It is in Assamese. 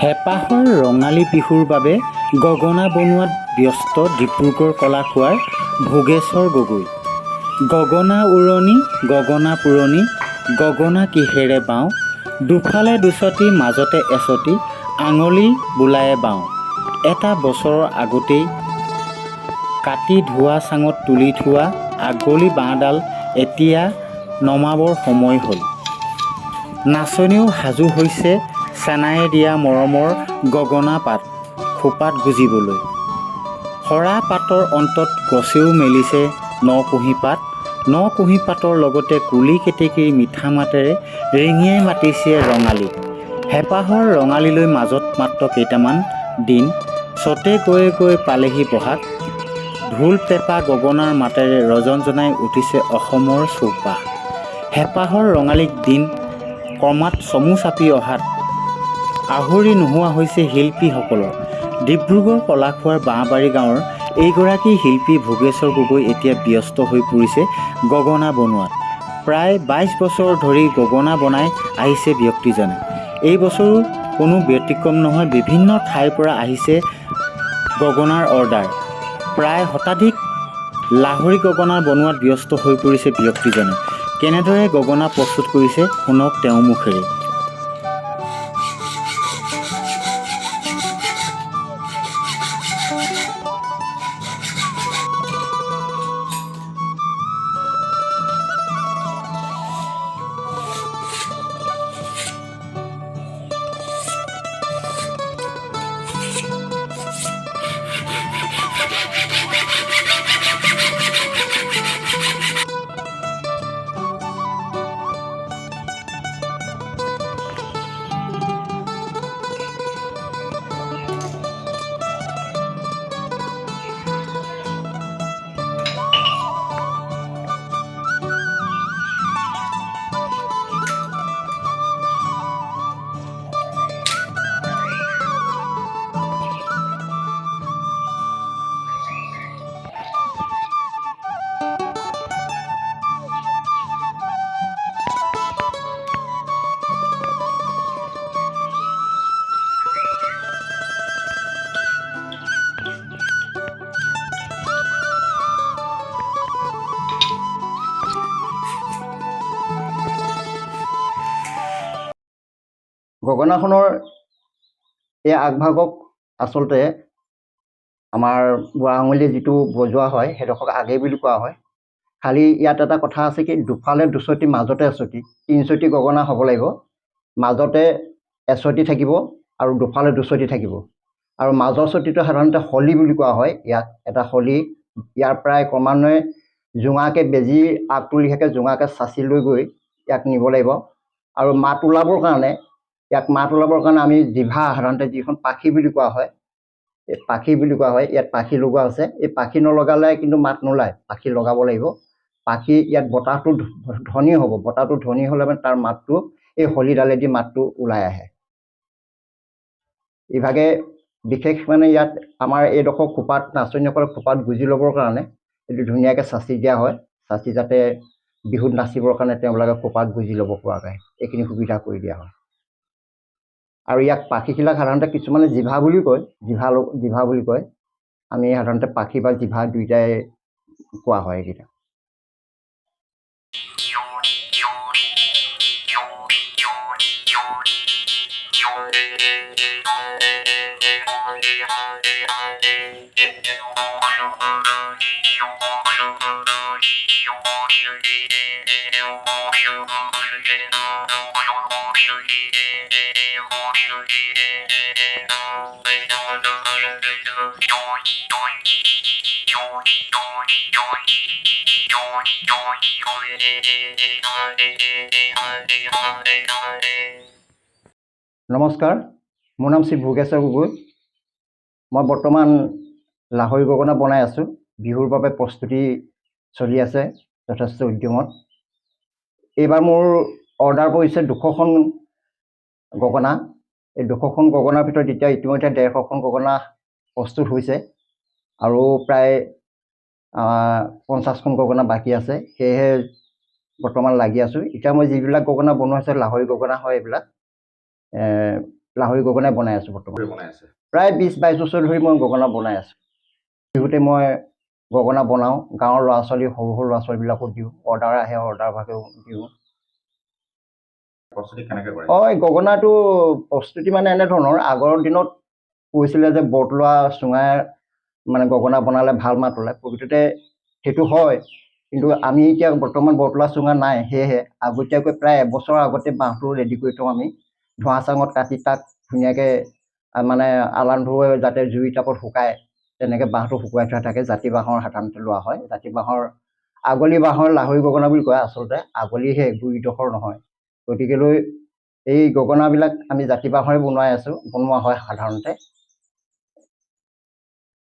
হেঁপাহৰ ৰঙালী বিহুৰ বাবে গগনা বনোৱাত ব্যস্ত ডিব্ৰুগড় কলাখোৱাৰ ভোগেশ্বৰ গগৈ। গগনা উৰণি, গগনা পুৰণি, গগনা কিহেৰে বাওঁ, দুফালে দুচটি মাজতে এচটি, আঙুলি বোলায়ে বাওঁ। এটা বছৰৰ আগতেই কাটি ধোৱা চাঙত তুলি থোৱা আগলি বাঁহডাল এতিয়া নমাবৰ সময় হ'ল। নাচনীও সাজু হৈছে চেনায়ে দিয়া মৰমৰ গগনা পাত খোপাত গুজিবলৈ। সৰা পাতৰ অন্তত গছেও মেলিছে নকুঁহি পাত। নকুঁহি পাতৰ লগতে কুলি কেতেকীৰ মিঠা মাতেৰে ৰিঙিয়াই মাতিছে ৰঙালীক। হেঁপাহৰ ৰঙালীলৈ মাজত মাত্ৰ কেইটামান দিন, চতে গৈয়ে গৈ পালেহি বহাগ। ঢোল পেঁপা গগনাৰ মাতেৰে ৰজনজনাই উঠিছে অসমৰ চৌপাশ। হেঁপাহৰ ৰঙালীক দিন ক্ৰমাৎ চমু চাপি অহাত আহৰি নোহোৱা হৈছে শিল্পীসকলৰ। ডিব্ৰুগড় কলাখোৱাৰ বাঁহবাৰী গাঁৱৰ এইগৰাকী শিল্পী ভোগেশ্বৰ গগৈ এতিয়া ব্যস্ত হৈ পৰিছে গগনা বনোৱাত। প্ৰায় ২২ বছৰ ধৰি গগনা বনাই আহিছে ব্যক্তিজনে। এই বছৰো কোনো ব্যতিক্ৰম নহয়। বিভিন্ন ঠাইৰ পৰা আহিছে গগনাৰ অৰ্ডাৰ। প্ৰায় শতাধিক লাহৰী গগনা বনোৱাত ব্যস্ত হৈ পৰিছে ব্যক্তিজনে। কেনেদৰে গগনা প্ৰস্তুত কৰিছে শুনক তেওঁৰ মুখেৰে। গগনাখনৰ এই আগভাগক আচলতে আমাৰ বুঢ়া আঙুলিয়ে যিটো বজোৱা হয় সেইডোখৰক আগে বুলি কোৱা হয়। খালি ইয়াত এটা কথা আছে কি, দুফালে দুচটি মাজতে এচটি, ৩ চটি গগনা হ'ব লাগিব। মাজতে এচটি থাকিব আৰু দুফালে দুচটি থাকিব। আৰু মাজৰ চটিটো সাধাৰণতে হলি বুলি কোৱা হয়। ইয়াক এটা হলি, ইয়াৰ প্ৰায় ক্ৰমান্বয়ে জোঙাকৈ বেজীৰ আগটো লিখাকৈ জোঙাকৈ চাচি লৈ গৈ ইয়াক নিব লাগিব। আৰু মাত ওলাবৰ কাৰণে আমি জিভা, সাধাৰণতে যিখন পাখি বুলি কোৱা হয়, এই পাখি বুলি কোৱা হয়, ইয়াত পাখি লগোৱা আছে। এই পাখি নলগালে কিন্তু মাত নোলায়, পাখি লগাব লাগিব। পাখি ইয়াত বতাহটো ধ্বনি হ'ব, বতাহটো ধ্বনি হ'লে মানে তাৰ মাতটো এই হলিডালেদি মাতটো ওলাই আহে। ইভাগে বিশেষ মানে ইয়াত আমাৰ এইডোখৰ খোপাত, নাচনীসকলৰ খোপাত গুজি ল'বৰ কাৰণে এইটো ধুনীয়াকৈ চাচি দিয়া হয়। চাচি যাতে বিহুত নাচিবৰ কাৰণে তেওঁলোকে খোপাত গুজি ল'ব পৰাকৈ এইখিনি সুবিধা কৰি দিয়া হয়। আৰু ইয়াক পাখিবিলাক সাধাৰণতে কিছুমানে জিভা বুলি কয়, জিভা বুলি কয়। আমি সাধাৰণতে পাখি বা জিভা দুয়োটাই কোৱা হয় এইকেইটা। নমস্কাৰ, মোৰ নাম শ্ৰী ভোগেশ্বৰ গগৈ। মই বৰ্তমান লাহৰী গগনা বনাই আছোঁ। বিহুৰ বাবে প্ৰস্তুতি চলি আছে যথেষ্ট উদ্যমত। এইবাৰ মোৰ অৰ্ডাৰ পৰিছে 200খন গগনা। এই 200খন গগনাৰ ভিতৰত এতিয়া ইতিমধ্যে 150খন গগনা প্ৰস্তুত হৈছে আৰু প্ৰায় 50খন গগনা বাকী আছে। সেয়েহে বৰ্তমান লাগি আছোঁ। এতিয়া মই যিবিলাক গগনা বনোৱা হৈছে লাহৰী গগনা হয়। এইবিলাক লাহৰি গগনাই বনাই আছোঁ বৰ্তমান। বনাই আছে? প্ৰায় 20-22 বছৰ ধৰি মই গগনা বনাই আছোঁ। বিহুতে মই গগনা বনাওঁ, গাঁৱৰ ল'ৰা ছোৱালী সৰু সৰু ল'ৰা ছোৱালীবিলাকো দিওঁ, অৰ্ডাৰ আহে অৰ্ডাৰ ভাগেও দিওঁ। প্ৰস্তুতি কেনেকৈ কৰে? এই গগনাটো প্ৰস্তুতি মানে এনেধৰণৰ, আগৰ দিনত কৈছিলে যে বৰতোলা চুঙাই মানে গগনা বনালে ভাল মাত ওলায়। প্ৰকৃততে সেইটো হয়, কিন্তু আমি এতিয়া বৰ্তমান বৰতোলা চুঙা নাই, সেয়েহে আগতীয়াকৈ প্ৰায় এবছৰৰ আগতে বাঁহটো ৰেডি কৰি থওঁ আমি। ধোঁৱা চাঙত কাটি তাক ধুনীয়াকৈ মানে আলান ধুৱে যাতে জুই তাপত শুকায়, তেনেকৈ বাঁহটো শুকুৱাই থোৱা থাকে। জাতি বাঁহৰ সাধাৰণতে লোৱা হয়। জাতি বাঁহৰ আগলি বাঁহৰ লাহৰি গগনা বুলি কয় আচলতে, আগলিহে, গুৰিডোখৰ নহয়। গতিকেলৈ এই গগনাবিলাক আমি জাতি বাঁহৰে বনোৱা হয় সাধাৰণতে।